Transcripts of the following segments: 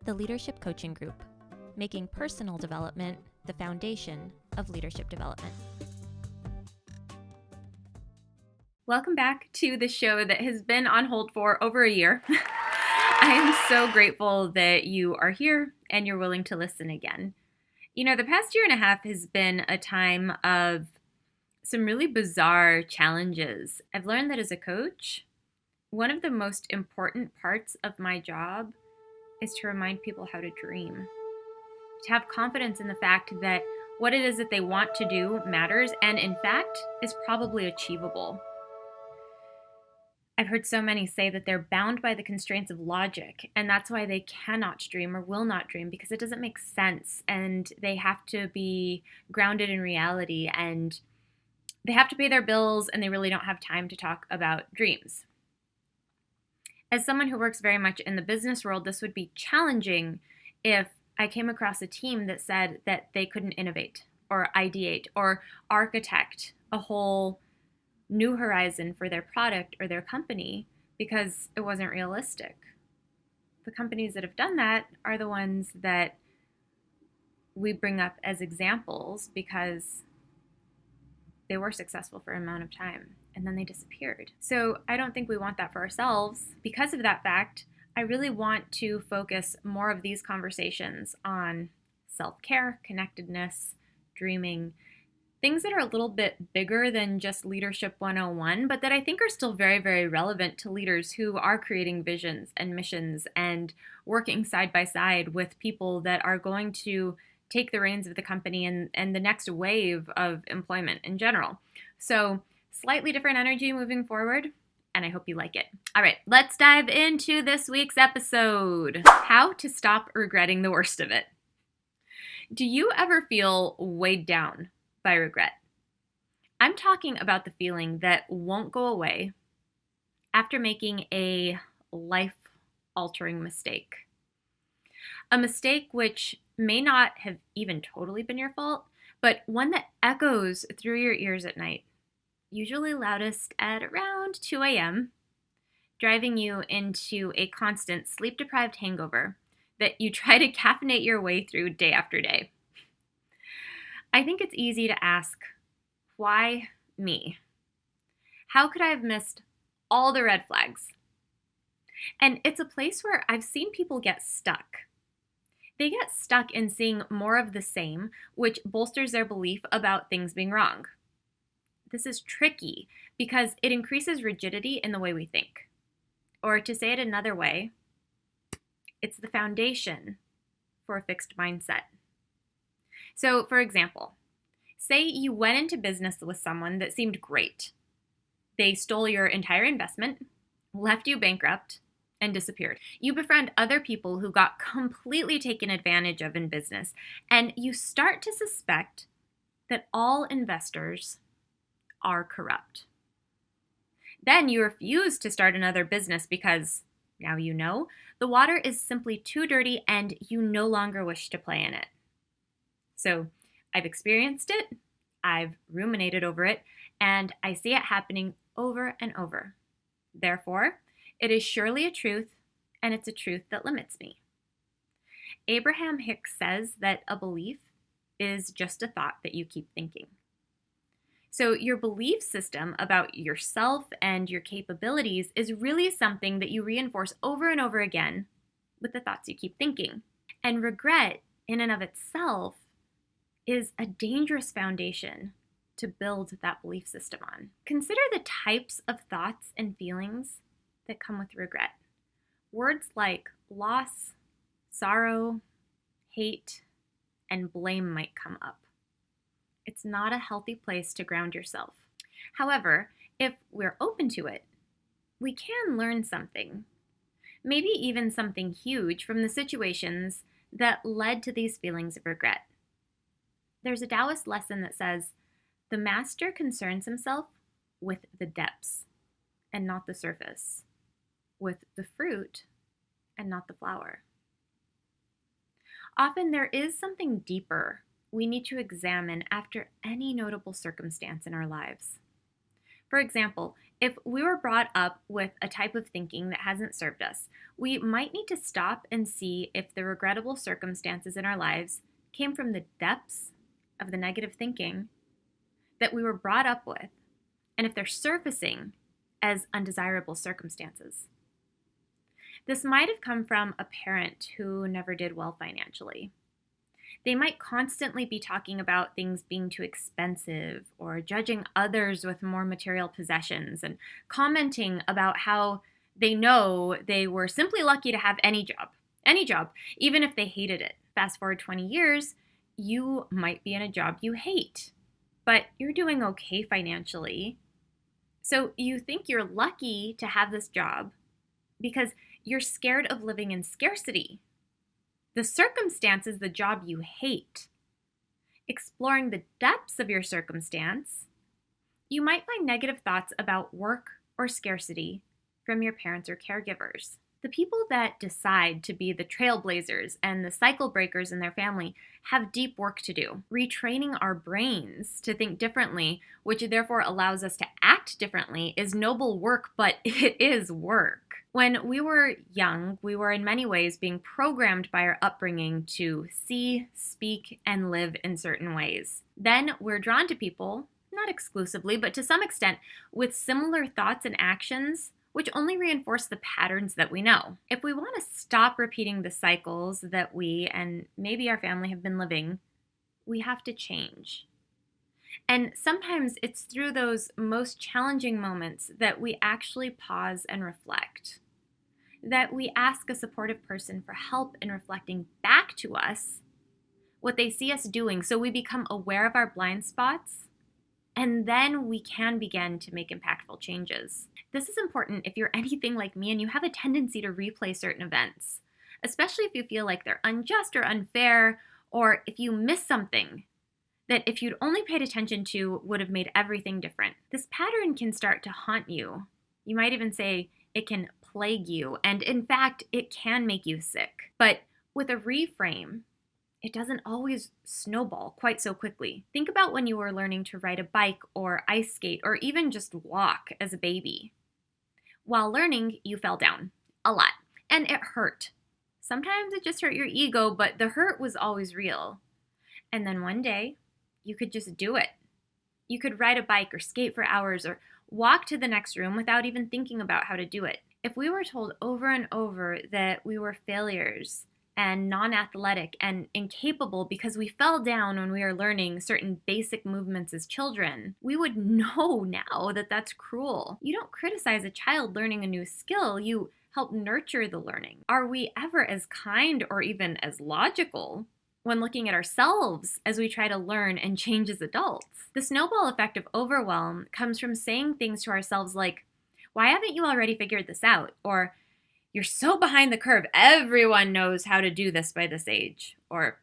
the Leadership Coaching Group, making personal development the foundation of leadership development. Welcome back to the show that has been on hold for over a year. I am so grateful that you are here and you're willing to listen again. You know, the past year and a half has been a time of some really bizarre challenges. I've learned that as a coach, one of the most important parts of my job is to remind people how to dream, to have confidence in the fact that what it is that they want to do matters and, in fact, is probably achievable. I've heard so many say that they're bound by the constraints of logic, and that's why they cannot dream or will not dream, because it doesn't make sense, and they have to be grounded in reality, and they have to pay their bills, and they really don't have time to talk about dreams. As someone who works very much in the business world, this would be challenging if I came across a team that said that they couldn't innovate or ideate or architect a whole new horizon for their product or their company because it wasn't realistic. The companies that have done that are the ones that we bring up as examples because they were successful for an amount of time and then they disappeared. So I don't think we want that for ourselves. Because of that fact, I really want to focus more of these conversations on self-care, connectedness, dreaming, things that are a little bit bigger than just Leadership 101, but that I think are still very, very relevant to leaders who are creating visions and missions and working side by side with people that are going to take the reins of the company and the next wave of employment in general. So slightly different energy moving forward, and I hope you like it. All right, let's dive into this week's episode. How to stop regretting the worst of it. Do you ever feel weighed down by regret? I'm talking about the feeling that won't go away after making a life-altering mistake. A mistake which may not have even totally been your fault, but one that echoes through your ears at night, usually loudest at around 2 a.m., driving you into a constant sleep-deprived hangover that you try to caffeinate your way through day after day. I think it's easy to ask, why me? How could I have missed all the red flags? And it's a place where I've seen people get stuck. They get stuck in seeing more of the same, which bolsters their belief about things being wrong. This is tricky because it increases rigidity in the way we think. Or to say it another way, it's the foundation for a fixed mindset. So, for example, say you went into business with someone that seemed great. They stole your entire investment, left you bankrupt, and disappeared. You befriend other people who got completely taken advantage of in business, and you start to suspect that all investors are corrupt. Then you refuse to start another business because, now you know, the water is simply too dirty and you no longer wish to play in it. So I've experienced it, I've ruminated over it, and I see it happening over and over. Therefore, it is surely a truth, and it's a truth that limits me. Abraham Hicks says that a belief is just a thought that you keep thinking. So your belief system about yourself and your capabilities is really something that you reinforce over and over again with the thoughts you keep thinking. And regret, in and of itself, is a dangerous foundation to build that belief system on. Consider the types of thoughts and feelings that come with regret. Words like loss, sorrow, hate, and blame might come up. It's not a healthy place to ground yourself. However, if we're open to it, we can learn something, maybe even something huge from the situations that led to these feelings of regret. There's a Taoist lesson that says, the master concerns himself with the depths and not the surface, with the fruit and not the flower. Often there is something deeper we need to examine after any notable circumstance in our lives. For example, If we were brought up with a type of thinking that hasn't served us, we might need to stop and see if the regrettable circumstances in our lives came from the depths of the negative thinking that we were brought up with, and if they're surfacing as undesirable circumstances. This might have come from a parent who never did well financially. They might constantly be talking about things being too expensive or judging others with more material possessions and commenting about how they know they were simply lucky to have any job, even if they hated it. Fast forward 20 years, you might be in a job you hate, but you're doing okay financially. So you think you're lucky to have this job because you're scared of living in scarcity. The circumstance is the job you hate. Exploring the depths of your circumstance, you might find negative thoughts about work or scarcity from your parents or caregivers. The people that decide to be the trailblazers and the cycle breakers in their family have deep work to do. Retraining our brains to think differently, which therefore allows us to act differently, is noble work, but it is work. When we were young, we were in many ways being programmed by our upbringing to see, speak, and live in certain ways. Then we're drawn to people, not exclusively, but to some extent, with similar thoughts and actions, which only reinforce the patterns that we know. If we want to stop repeating the cycles that we and maybe our family have been living, we have to change. And sometimes it's through those most challenging moments that we actually pause and reflect, that we ask a supportive person for help in reflecting back to us what they see us doing so we become aware of our blind spots, and then we can begin to make impactful changes. This is important if you're anything like me and you have a tendency to replay certain events, especially if you feel like they're unjust or unfair, or if you miss something that if you'd only paid attention to would have made everything different. This pattern can start to haunt you. You might even say it can plague you, and in fact, it can make you sick. But with a reframe, it doesn't always snowball quite so quickly. Think about when you were learning to ride a bike or ice skate or even just walk as a baby. While learning, you fell down a lot, and it hurt. Sometimes it just hurt your ego, but the hurt was always real. And then one day, you could just do it. You could ride a bike or skate for hours or walk to the next room without even thinking about how to do it. If we were told over and over that we were failures and non-athletic and incapable because we fell down when we were learning certain basic movements as children, we would know now that that's cruel. You don't criticize a child learning a new skill, you help nurture the learning. Are we ever as kind or even as logical when looking at ourselves as we try to learn and change as adults? The snowball effect of overwhelm comes from saying things to ourselves like, "Why haven't you already figured this out?" Or, "You're so behind the curve, everyone knows how to do this by this age," or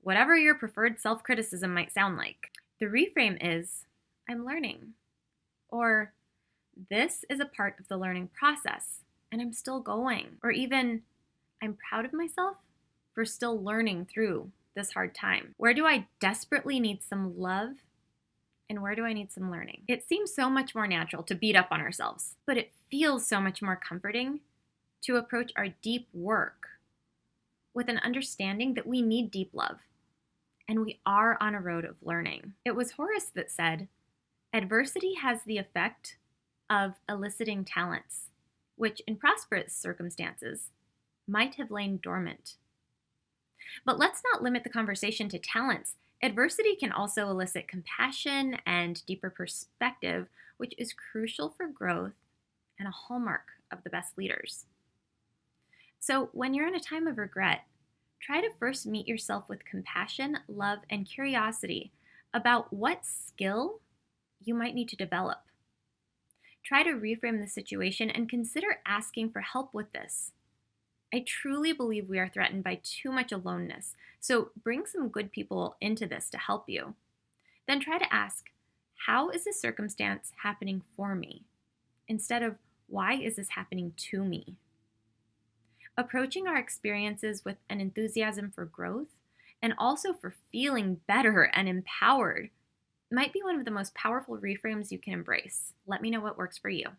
whatever your preferred self-criticism might sound like. The reframe is, "I'm learning," or "This is a part of the learning process, and I'm still going," or even, "I'm proud of myself for still learning through this hard time. Where do I desperately need some love? And where do I need some learning?" It seems so much more natural to beat up on ourselves, but it feels so much more comforting to approach our deep work with an understanding that we need deep love, and we are on a road of learning. It was Horace that said, "Adversity has the effect of eliciting talents, which in prosperous circumstances might have lain dormant." But let's not limit the conversation to talents. Adversity can also elicit compassion and deeper perspective, which is crucial for growth and a hallmark of the best leaders. So when you're in a time of regret, try to first meet yourself with compassion, love, and curiosity about what skill you might need to develop. Try to reframe the situation and consider asking for help with this. I truly believe we are threatened by too much aloneness, so bring some good people into this to help you. Then try to ask, how is this circumstance happening for me? Instead of, why is this happening to me? Approaching our experiences with an enthusiasm for growth and also for feeling better and empowered might be one of the most powerful reframes you can embrace. Let me know what works for you.